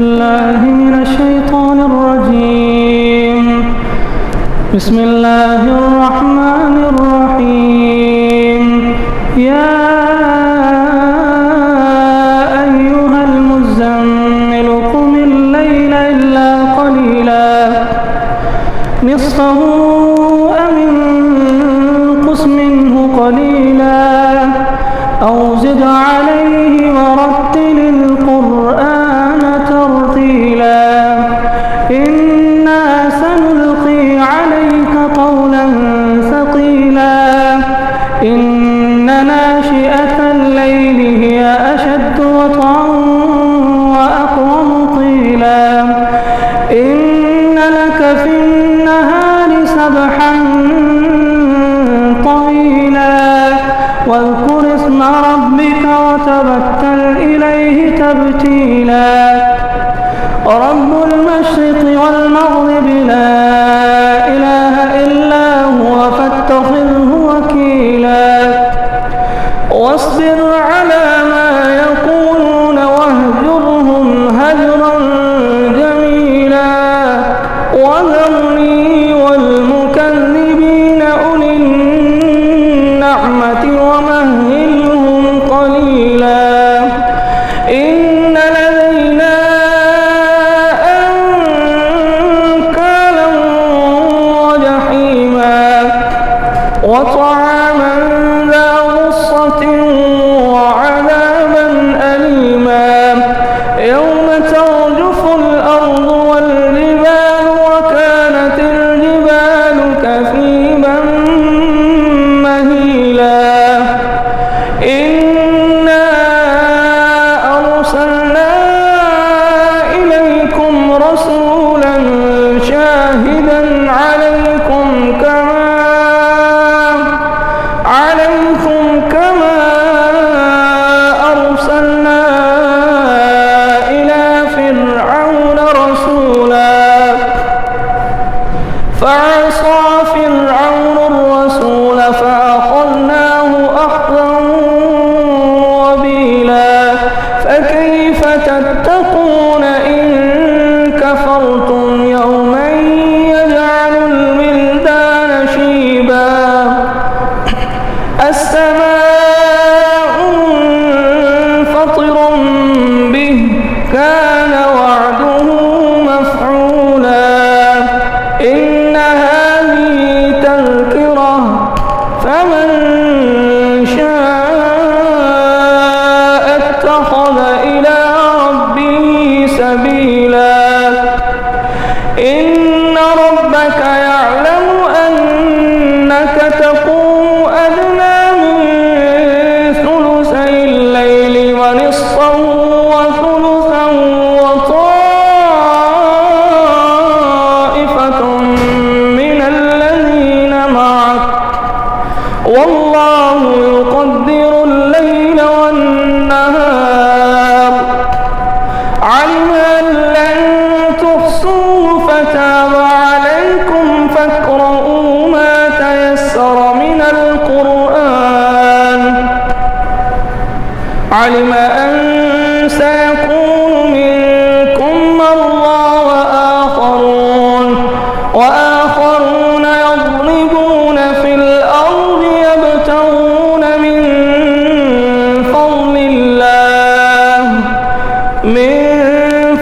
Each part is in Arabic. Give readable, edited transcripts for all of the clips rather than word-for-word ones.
الله من الشيطان الرجيم. بسم الله الرحمن الرحيم. يا أيها المزمل قم الليل إلا قليلا نصفه أو انقص منه قليلا أو زد عليه ورتل القرآن ترتيلا إنا سنلقي عليك قولا ثقيلا إن ناشئة الليل هي أشد وطئا وأقوم قيلا إن لك في النهار سبحا طويلا واذكر اسم ربك وتبتل إليه تبتيلا رب المشرق والمغرب لا إله إلا هو فاتخذه وكيلا واصبر على ما يقولون واهجرهم هجرا جميلا وذرني والمكذبين أولي النعمة ومهلهم قليلا إن لدينا أنكالا وجحيما وطعاما ذا غصة وعذابا أليما يوم ترجف الأرض والجبال وكانت الجبال كثيبا مهيلا إنا أرسلنا إليكم رسولا شاهدا عليكم كما أرسلنا إلى فرعون رسولا فعصى فرعون الرسول فأخذناه أخذا وبيلا فكيف تتقون إن كفرتم يوما يجعل الولدان شيبا السماء منفطر به كان وعده مفعولا إن هذه تذكرة فمن شاء اتخذ إلى ربه سبيلا إن ربك يعلم أنك تقوم أدنى من ثلثي الليل ونصفه وثلثا وطائفة من الذين معك والله يقدر الليل والنهار علم أن لن تحصوه فتاب عليكم فاقرؤوا ما تيسر من القرآن علم أن سيكون منكم مرضى وآخرون يضربون في الأرض يبتغون من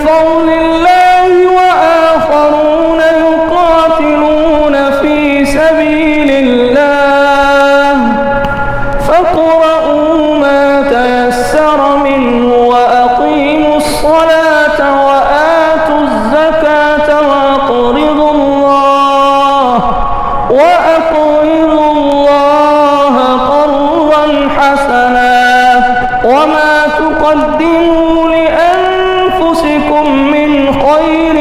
فضل الله وآخرون يقاتلون في سبيل الله فاقرؤوا ما تيسر منه وأقيموا الصلاة وآتوا الزكاة وأقرضوا الله قرضا حسنا وما تقدموا لأنفسكم من خير